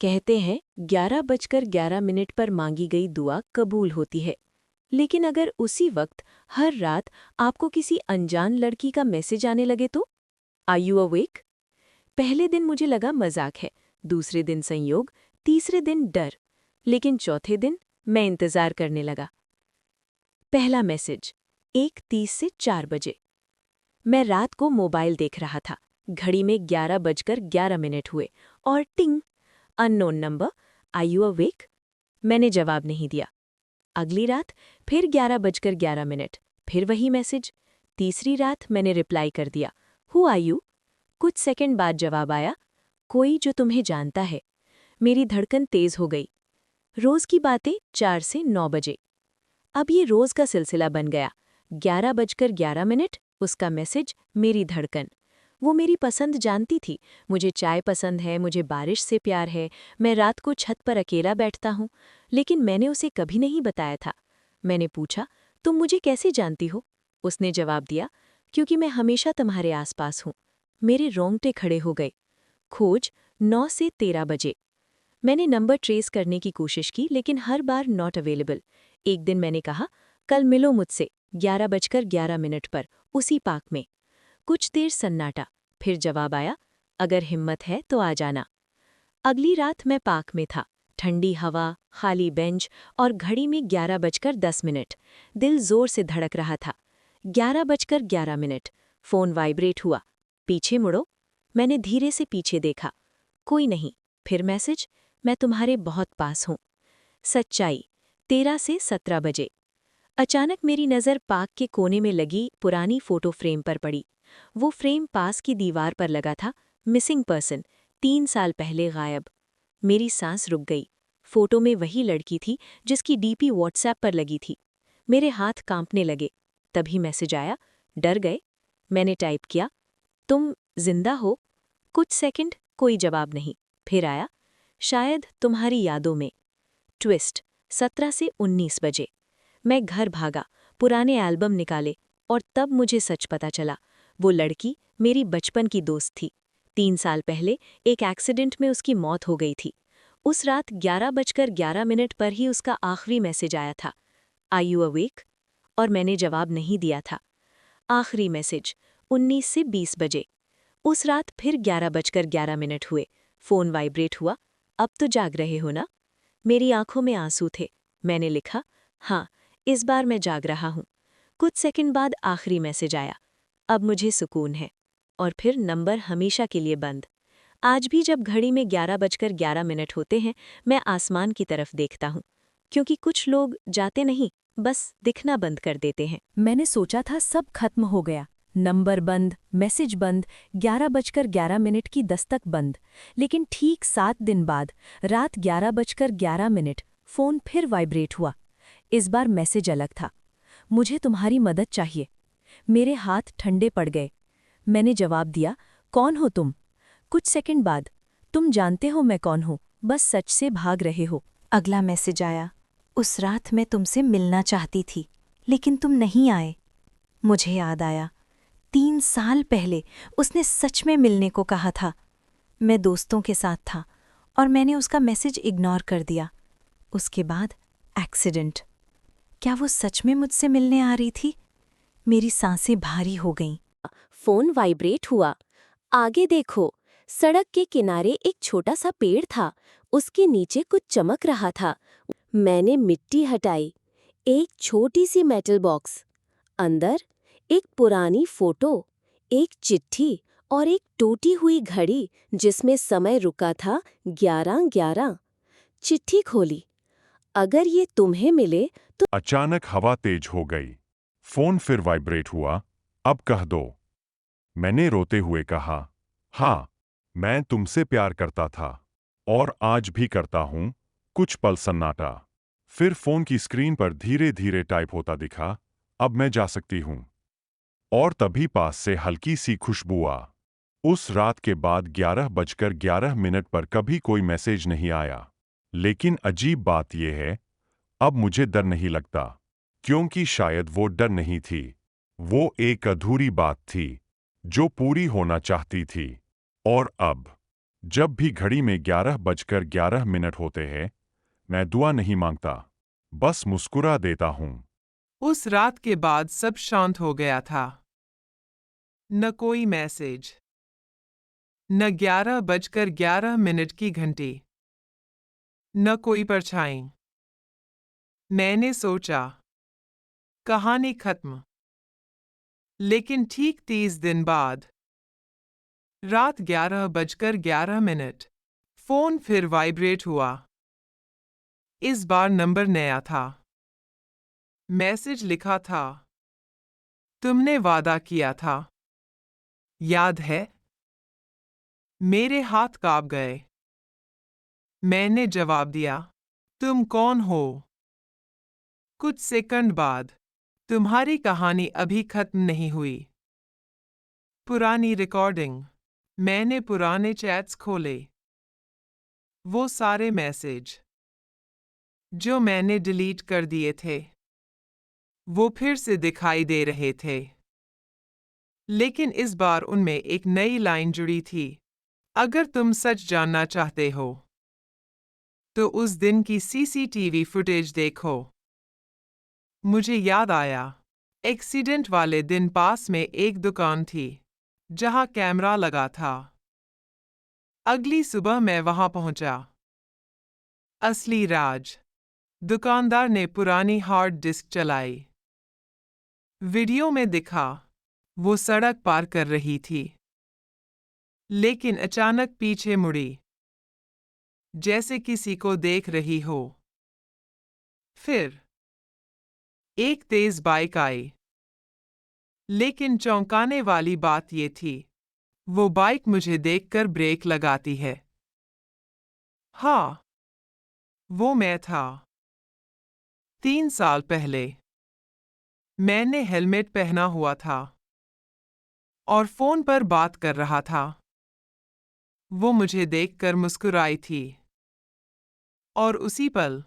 कहते हैं 11:11 पर मांगी गई दुआ कबूल होती है। लेकिन अगर उसी वक्त हर रात आपको किसी अनजान लड़की का मैसेज आने लगे तो? Are you awake? पहले दिन मुझे लगा मजाक है, दूसरे दिन संयोग, तीसरे दिन डर, लेकिन चौथे दिन मैं इंतजार करने लगा। पहला मैसेज 1:30 से 4 बजे। मैं रात को मोबाइल देख रहा था। घड़ी में 11:11 हुए और टिंग, unknown number, are you awake? मैंने जवाब नहीं दिया। अगली रात फिर 11:11, फिर वही मैसेज। तीसरी रात मैंने रिप्लाई कर दिया, हु आर यू? कुछ सेकंड बाद जवाब आया, कोई जो तुम्हें जानता है। मेरी धड़कन तेज हो गई। रोज की बातें 4 से 9 बजे। अब ये रोज का सिलसिला बन गया। 11:11, उसका मैसेज, मेरी धड़कन। वो मेरी पसंद जानती थी। मुझे चाय पसंद है, मुझे बारिश से प्यार है, मैं रात को छत पर अकेला बैठता हूँ। लेकिन मैंने उसे कभी नहीं बताया था। मैंने पूछा, तुम मुझे कैसे जानती हो? उसने जवाब दिया, क्योंकि मैं हमेशा तुम्हारे आसपास हूँ। मेरे रोंगटे खड़े हो गए। खोज 9 से 13 बजे। मैंने नंबर ट्रेस करने की कोशिश की, लेकिन हर बार नॉट अवेलेबल। एक दिन मैंने कहा, कल मिलो मुझसे 11:11 पर, उसी पार्क में। कुछ देर सन्नाटा, फिर जवाब आया, अगर हिम्मत है तो आ जाना। अगली रात मैं पार्क में था। ठंडी हवा, खाली बेंच और घड़ी में 11:10। दिल जोर से धड़क रहा था। 11:11, फोन वाइब्रेट हुआ। पीछे मुड़ो। मैंने धीरे से पीछे देखा, कोई नहीं। फिर मैसेज, मैं तुम्हारे बहुत पास हूँ। सच्चाई, 13 से 17 बजे। अचानक मेरी नज़र पार्क के कोने में लगी पुरानी फोटो फ्रेम पर पड़ी। वो फ्रेम पास की दीवार पर लगा था, मिसिंग पर्सन, 3 साल पहले गायब। मेरी सांस रुक गई। फोटो में वही लड़की थी जिसकी डीपी व्हाट्सएप पर लगी थी। मेरे हाथ कांपने लगे। तभी मैसेज आया, डर गए? मैंने टाइप किया, तुम जिंदा हो? कुछ सेकंड, कोई जवाब नहीं। फिर आया, शायद तुम्हारी यादों में। ट्विस्ट, 17 से 19 बजे। मैं घर भागा, पुराने एल्बम निकाले, और तब मुझे सच पता चला। वो लड़की मेरी बचपन की दोस्त थी। 3 साल पहले एक एक्सीडेंट में उसकी मौत हो गई थी। उस रात 11:11 पर ही उसका आखिरी मैसेज आया था, आर यू अवेक? और मैंने जवाब नहीं दिया था। आखिरी मैसेज 19 से 20 बजे। उस रात फिर 11:11 हुए। फोन वाइब्रेट हुआ, अब तो जाग रहे हो ना? मेरी आंखों में आंसू थे। मैंने लिखा, हाँ, इस बार मैं जाग रहा हूँ। कुछ सेकंड बाद आखिरी मैसेज आया, अब मुझे सुकून है। और फिर नंबर हमेशा के लिए बंद। आज भी जब घड़ी में 11:11 होते हैं, मैं आसमान की तरफ देखता हूँ, क्योंकि कुछ लोग जाते नहीं, बस दिखना बंद कर देते हैं। मैंने सोचा था सब खत्म हो गया, नंबर बंद, मैसेज बंद, 11:11 की दस्तक बंद। लेकिन ठीक 7 दिन बाद, रात 11:11, फोन फिर वाइब्रेट हुआ। इस बार मैसेज अलग था, मुझे तुम्हारी मदद चाहिए। मेरे हाथ ठंडे पड़ गए। मैंने जवाब दिया, कौन हो तुम? कुछ सेकंड बाद, तुम जानते हो मैं कौन हूँ, बस सच से भाग रहे हो। अगला मैसेज आया, उस रात मैं तुमसे मिलना चाहती थी, लेकिन तुम नहीं आए। मुझे याद आया, 3 साल पहले उसने सच में मिलने को कहा था। मैं दोस्तों के साथ था और मैंने उसका मैसेज इग्नोर कर दिया। उसके बाद एक्सीडेंट। क्या वो सच में मुझसे मिलने आ रही थी? मेरी सांसें भारी हो गईं। फोन वाइब्रेट हुआ। आगे देखो, सड़क के किनारे एक छोटा सा पेड़ था। उसके नीचे कुछ चमक रहा था। मैंने मिट्टी हटाई। एक छोटी सी मेटल बॉक्स। अंदर एक पुरानी फोटो, एक चिट्ठी और एक टूटी हुई घड़ी जिसमें समय रुका था 11:11। चिट्ठी खोली। अगर ये तुम्हें मिले तो। अचानक हवा तेज हो गई। फोन फिर वाइब्रेट हुआ, अब कह दो। मैंने रोते हुए कहा, हाँ, मैं तुमसे प्यार करता था और आज भी करता हूं। कुछ पल सन्नाटा। फिर फोन की स्क्रीन पर धीरे धीरे टाइप होता दिखा, अब मैं जा सकती हूं। और तभी पास से हल्की सी खुशबू आ। उस रात के बाद 11:11 पर कभी कोई मैसेज नहीं आया। लेकिन अजीब बात यह है, अब मुझे डर नहीं लगता, क्योंकि शायद वो डर नहीं थी, वो एक अधूरी बात थी जो पूरी होना चाहती थी। और अब जब भी घड़ी में 11:11 होते हैं, मैं दुआ नहीं मांगता, बस मुस्कुरा देता हूँ। उस रात के बाद सब शांत हो गया था। न कोई मैसेज, न 11:11 की घंटी, न कोई परछाई। मैंने सोचा, कहानी खत्म। लेकिन ठीक 30 दिन बाद, रात 11:11, फोन फिर वाइब्रेट हुआ। इस बार नंबर नया था। मैसेज लिखा था, तुमने वादा किया था, याद है? मेरे हाथ कांप गए। मैंने जवाब दिया, तुम कौन हो? कुछ सेकंड बाद, तुम्हारी कहानी अभी खत्म नहीं हुई। पुरानी रिकॉर्डिंग। मैंने पुराने चैट्स खोले। वो सारे मैसेज जो मैंने डिलीट कर दिए थे, वो फिर से दिखाई दे रहे थे। लेकिन इस बार उनमें एक नई लाइन जुड़ी थी। अगर तुम सच जानना चाहते हो, तो उस दिन की सीसीटीवी फुटेज देखो। मुझे याद आया, एक्सीडेंट वाले दिन पास में एक दुकान थी, जहां कैमरा लगा था। अगली सुबह मैं वहां पहुंचा। असली राज। दुकानदार ने पुरानी हार्ड डिस्क चलाई। वीडियो में दिखा, वो सड़क पार कर रही थी, लेकिन अचानक पीछे मुड़ी, जैसे किसी को देख रही हो। फिर एक तेज बाइक आई। लेकिन चौंकाने वाली बात ये थी, वो बाइक मुझे देखकर ब्रेक लगाती है। हाँ, वो मैं था। 3 साल पहले। मैंने हेलमेट पहना हुआ था और फोन पर बात कर रहा था। वो मुझे देखकर मुस्कुराई थी। और उसी पल,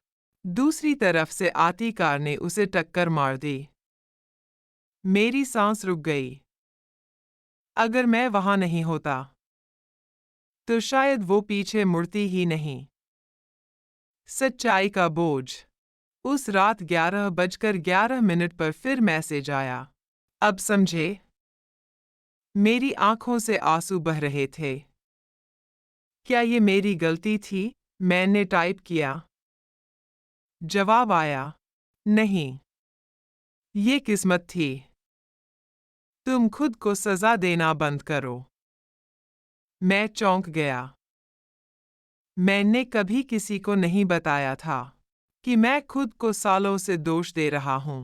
दूसरी तरफ से आती कार ने उसे टक्कर मार दी। मेरी सांस रुक गई। अगर मैं वहां नहीं होता, तो शायद वो पीछे मुड़ती ही नहीं। सच्चाई का बोझ। उस रात 11:11 पर फिर मैसेज आया। अब समझे? मेरी आंखों से आंसू बह रहे थे। क्या ये मेरी गलती थी? मैंने टाइप किया। जवाब आया, नहीं। ये किस्मत थी। तुम खुद को सजा देना बंद करो। मैं चौंक गया। मैंने कभी किसी को नहीं बताया था कि मैं खुद को सालों से दोष दे रहा हूं।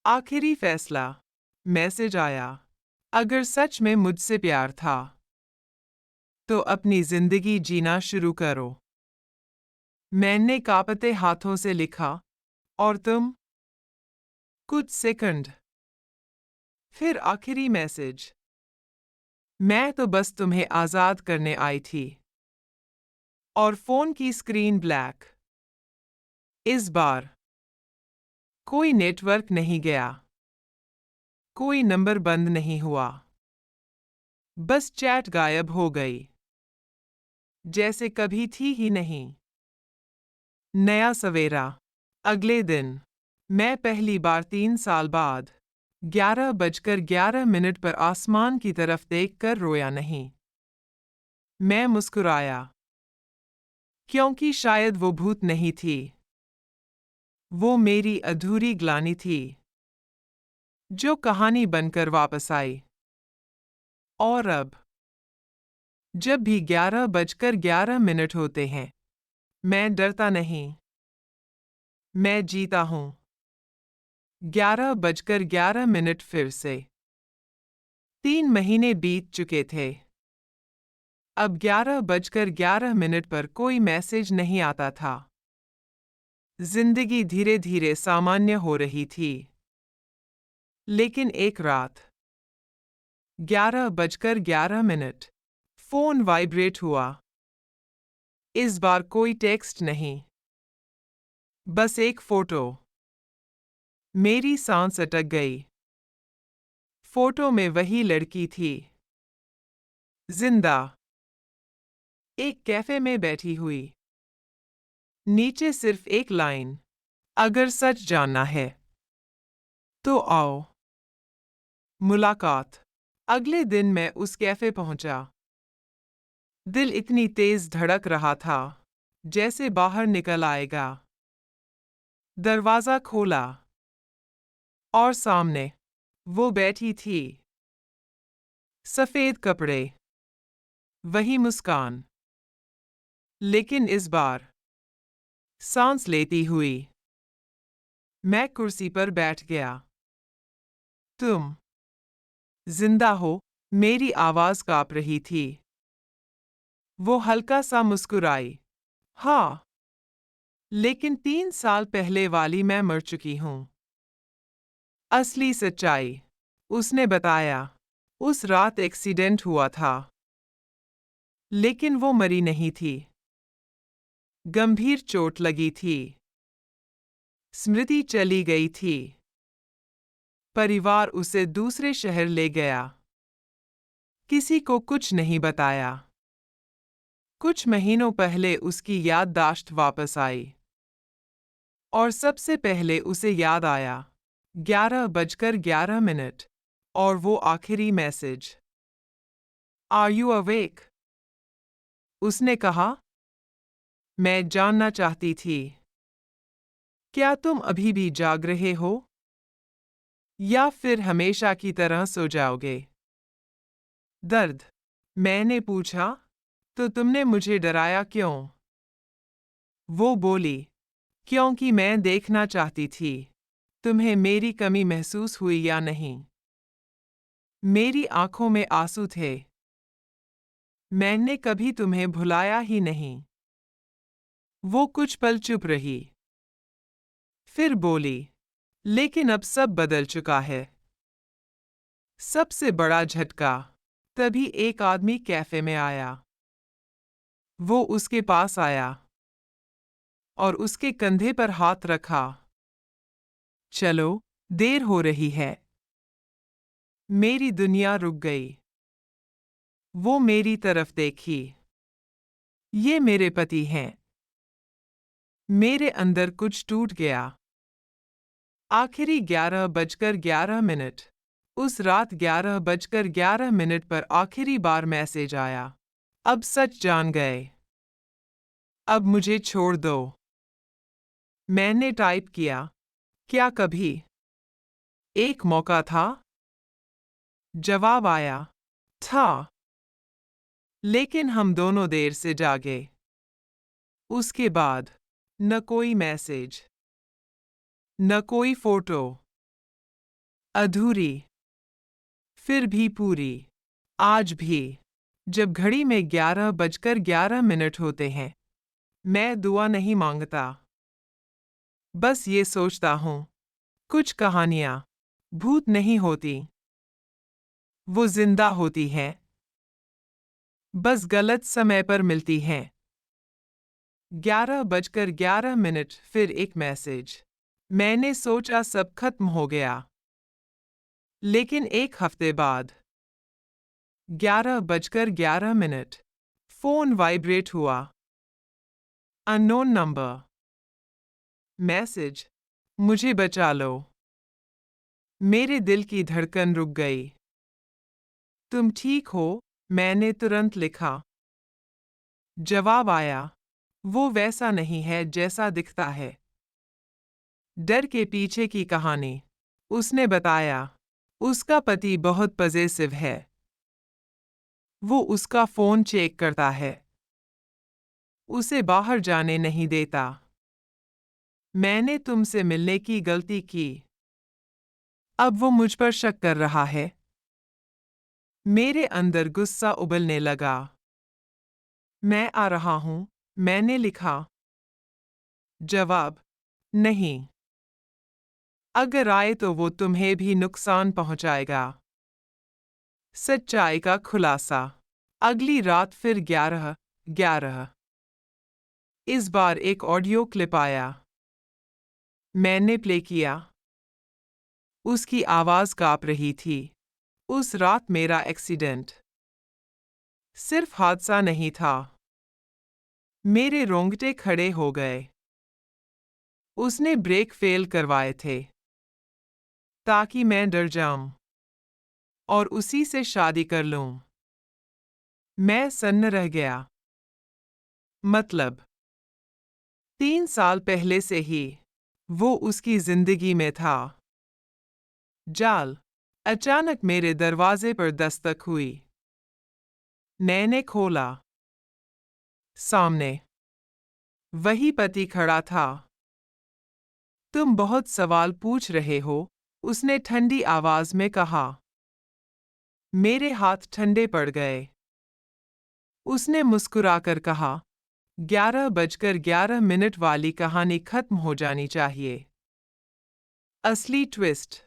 आखिरी फैसला। मैसेज आया, अगर सच में मुझसे प्यार था, तो अपनी जिंदगी जीना शुरू करो। मैंने कांपते हाथों से लिखा, और तुम? कुछ सेकंड। फिर आखिरी मैसेज, मैं तो बस तुम्हें आजाद करने आई थी। और फोन की स्क्रीन ब्लैक। इस बार कोई नेटवर्क नहीं गया, कोई नंबर बंद नहीं हुआ, बस चैट गायब हो गई, जैसे कभी थी ही नहीं। नया सवेरा। अगले दिन, मैं पहली बार 3 साल बाद 11:11 पर आसमान की तरफ देखकर रोया नहीं। मैं मुस्कुराया, क्योंकि शायद वो भूत नहीं थी। वो मेरी अधूरी ग्लानि थी, जो कहानी बनकर वापस आई। और अब, जब भी 11:11 होते हैं, मैं डरता नहीं। मैं जीता हूँ। 11:11 फिर से। 3 महीने बीत चुके थे। अब 11:11 पर कोई मैसेज नहीं आता था। जिंदगी धीरे धीरे सामान्य हो रही थी। लेकिन एक रात, 11:11, फोन वाइब्रेट हुआ। इस बार कोई टेक्स्ट नहीं, बस एक फोटो। मेरी सांस अटक गई। फोटो में वही लड़की थी, जिंदा। एक कैफे में बैठी हुई। नीचे सिर्फ एक लाइन, अगर सच जानना है तो आओ। मुलाकात। अगले दिन मैं उस कैफे पहुंचा। दिल इतनी तेज धड़क रहा था जैसे बाहर निकल आएगा। दरवाजा खोला और सामने वो बैठी थी। सफेद कपड़े, वही मुस्कान, लेकिन इस बार सांस लेती हुई। मैं कुर्सी पर बैठ गया। तुम जिंदा हो? मेरी आवाज कांप रही थी। वो हल्का सा मुस्कुराई। हाँ, लेकिन 3 साल पहले वाली मैं मर चुकी हूं। असली सच्चाई, उसने बताया। उस रात एक्सीडेंट हुआ था। लेकिन वो मरी नहीं थी। गंभीर चोट लगी थी। स्मृति चली गई थी। परिवार उसे दूसरे शहर ले गया। किसी को कुछ नहीं बताया। कुछ महीनों पहले उसकी याददाश्त वापस आई। और सबसे पहले उसे याद आया 11:11 और वो आखिरी मैसेज। Are you awake? उसने कहा। मैं जानना चाहती थी, क्या तुम अभी भी जाग रहे हो? या फिर हमेशा की तरह सो जाओगे? दर्द। मैंने पूछा, तो तुमने मुझे डराया क्यों? वो बोली, क्योंकि मैं देखना चाहती थी तुम्हें मेरी कमी महसूस हुई या नहीं। मेरी आंखों में आंसू थे। मैंने कभी तुम्हें भुलाया ही नहीं। वो कुछ पल चुप रही। फिर बोली, लेकिन अब सब बदल चुका है। सबसे बड़ा झटका तभी एक आदमी कैफे में आया। वो उसके पास आया और उसके कंधे पर हाथ रखा। चलो, देर हो रही है। मेरी दुनिया रुक गई। वो मेरी तरफ देखी। ये मेरे पति हैं। मेरे अंदर कुछ टूट गया। आखिरी 11:11 उस रात 11:11 पर आखिरी बार मैसेज आया। अब सच जान गए। अब मुझे छोड़ दो। मैंने टाइप किया, क्या कभी एक मौका था? जवाब आया, था। लेकिन हम दोनों देर से जागे। उसके बाद न कोई मैसेज, न कोई फोटो। अधूरी, फिर भी पूरी। आज भी जब घड़ी में 11:11 होते हैं, मैं दुआ नहीं मांगता। बस ये सोचता हूँ, कुछ कहानियाँ भूत नहीं होती। वो जिंदा होती हैं। बस गलत समय पर मिलती हैं। 11:11 फिर एक मैसेज। मैंने सोचा सब खत्म हो गया। लेकिन एक हफ्ते बाद 11:11 फोन वाइब्रेट हुआ। Unknown number. मैसेज, मुझे बचा लो। मेरे दिल की धड़कन रुक गई। तुम ठीक हो? मैंने तुरंत लिखा। जवाब आया, वो वैसा नहीं है जैसा दिखता है। डर के पीछे की कहानी। उसने बताया, उसका पति बहुत पजेसिव है। वो उसका फोन चेक करता है। उसे बाहर जाने नहीं देता। मैंने तुमसे मिलने की गलती की। अब वो मुझ पर शक कर रहा है। मेरे अंदर गुस्सा उबलने लगा। मैं आ रहा हूं, मैंने लिखा। जवाब, नहीं। अगर आए तो वो तुम्हें भी नुकसान पहुंचाएगा। सच्चाई का खुलासा। अगली रात फिर 11:11। इस बार एक ऑडियो क्लिप आया। मैंने प्ले किया। उसकी आवाज कांप रही थी। उस रात मेरा एक्सीडेंट सिर्फ हादसा नहीं था। मेरे रोंगटे खड़े हो गए। उसने ब्रेक फेल करवाए थे ताकि मैं डर जाऊं और उसी से शादी कर लूं। मैं सन्न रह गया। मतलब 3 साल पहले से ही वो उसकी जिंदगी में था। जाल। अचानक मेरे दरवाजे पर दस्तक हुई। मैंने खोला। सामने वही पति खड़ा था। तुम बहुत सवाल पूछ रहे हो, उसने ठंडी आवाज में कहा। मेरे हाथ ठंडे पड़ गए। उसने मुस्कुराकर कहा, 11:11 वाली कहानी खत्म हो जानी चाहिए। असली ट्विस्ट।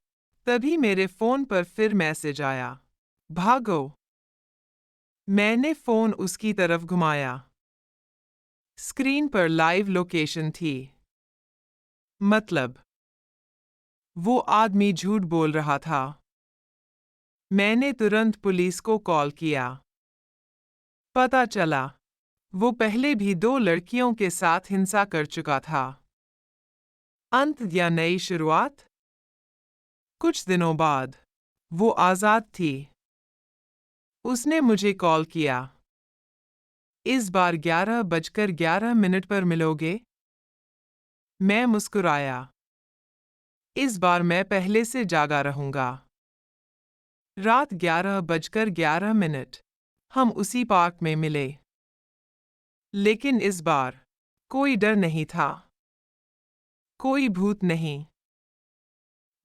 तभी मेरे फोन पर फिर मैसेज आया। भागो। मैंने फोन उसकी तरफ घुमाया। स्क्रीन पर लाइव लोकेशन थी। मतलब वो आदमी झूठ बोल रहा था। मैंने तुरंत पुलिस को कॉल किया। पता चला वो पहले भी 2 लड़कियों के साथ हिंसा कर चुका था। अंत या नई शुरुआत? कुछ दिनों बाद वो आजाद थी। उसने मुझे कॉल किया। इस बार 11:11 पर मिलोगे? मैं मुस्कुराया। इस बार मैं पहले से जागा रहूंगा। रात 11:11 हम उसी पार्क में मिले। लेकिन इस बार कोई डर नहीं था। कोई भूत नहीं।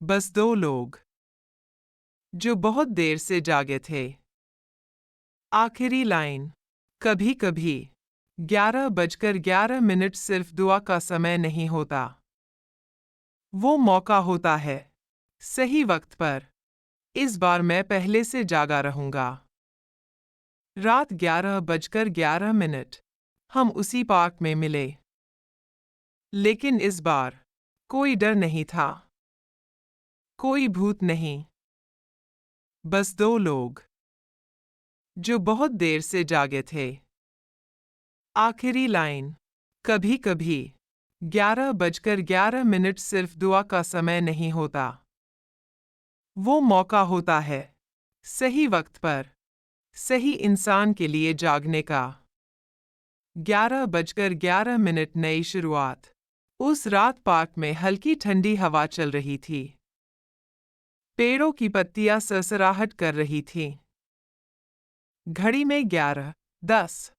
बस 2 लोग जो बहुत देर से जागे थे। आखिरी लाइन। कभी कभी 11:11 सिर्फ दुआ का समय नहीं होता। वो मौका होता है सही वक्त पर। इस बार मैं पहले से जागा रहूंगा। रात 11:11 हम उसी पार्क में मिले। लेकिन इस बार कोई डर नहीं था। कोई भूत नहीं। बस 2 लोग जो बहुत देर से जागे थे। आखिरी लाइन। कभी कभी 11:11 सिर्फ दुआ का समय नहीं होता। वो मौका होता है सही वक्त पर, सही इंसान के लिए जागने का। 11:11 नई शुरुआत। उस रात पार्क में हल्की ठंडी हवा चल रही थी। पेड़ों की पत्तियां सरसराहट कर रही थीं। घड़ी में 11:10।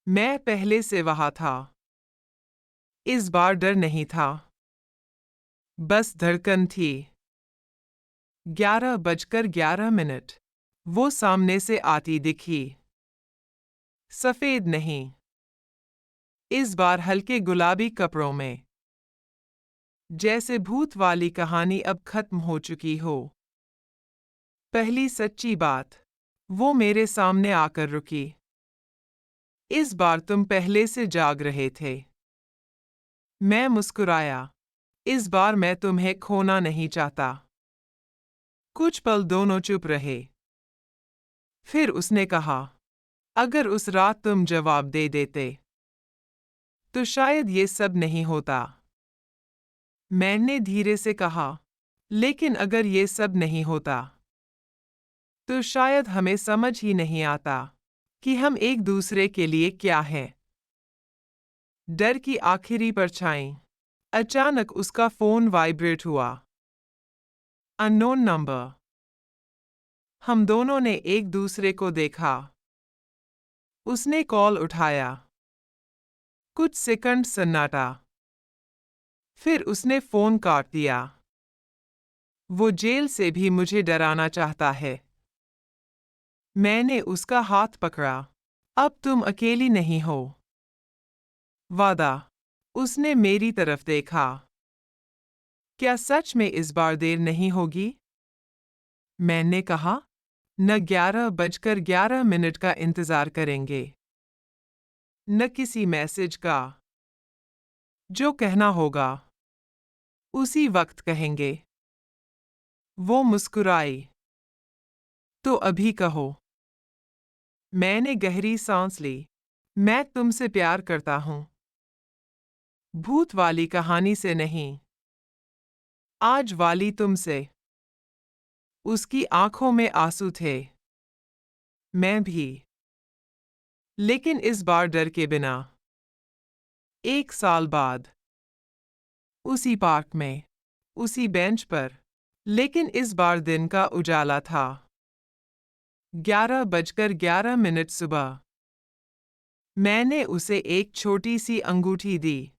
मैं पहले से वहां था। इस बार डर नहीं था। बस धड़कन थी। 11:11 वो सामने से आती दिखी। सफेद नहीं। इस बार हल्के गुलाबी कपड़ों में। जैसे भूत वाली कहानी अब खत्म हो चुकी हो। पहली सच्ची बात। वो मेरे सामने आकर रुकी। इस बार तुम पहले से जाग रहे थे। मैं मुस्कुराया। इस बार मैं तुम्हें खोना नहीं चाहता। कुछ पल दोनों चुप रहे। फिर उसने कहा, अगर उस रात तुम जवाब दे देते तो शायद ये सब नहीं होता। मैंने धीरे से कहा, लेकिन अगर ये सब नहीं होता तो शायद हमें समझ ही नहीं आता कि हम एक दूसरे के लिए क्या हैं। डर की आखिरी परछाई। अचानक उसका फोन वाइब्रेट हुआ। Unknown number. हम दोनों ने एक दूसरे को देखा। उसने कॉल उठाया। कुछ सेकंड सन्नाटा। फिर उसने फोन काट दिया। वो जेल से भी मुझे डराना चाहता है। मैंने उसका हाथ पकड़ा। अब तुम अकेली नहीं हो। वादा। उसने मेरी तरफ देखा। क्या सच में इस बार देर नहीं होगी? मैंने कहा, न 11:11 का इंतजार करेंगे, न किसी मैसेज का। जो कहना होगा उसी वक्त कहेंगे। वो मुस्कुराई। तो अभी कहो। मैंने गहरी सांस ली। मैं तुमसे प्यार करता हूं। भूत वाली कहानी से नहीं, आज वाली तुमसे। उसकी आंखों में आंसू थे, मैं भी, लेकिन इस बार डर के बिना। 1 साल बाद, उसी पार्क में, उसी बेंच पर, लेकिन इस बार दिन का उजाला था। 11:11 सुबह। मैंने उसे एक छोटी सी अंगूठी दी।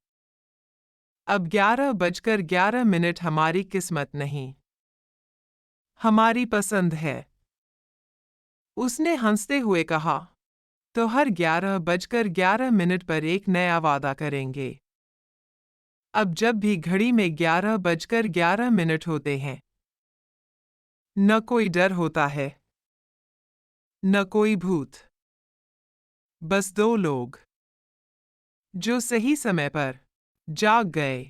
अब 11:11 हमारी किस्मत नहीं, हमारी पसंद है। उसने हंसते हुए कहा, तो हर 11:11 पर एक नया वादा करेंगे। अब जब भी घड़ी में 11:11 होते हैं, न कोई डर होता है, न कोई भूत, बस 2 लोग जो सही समय पर जाग गए।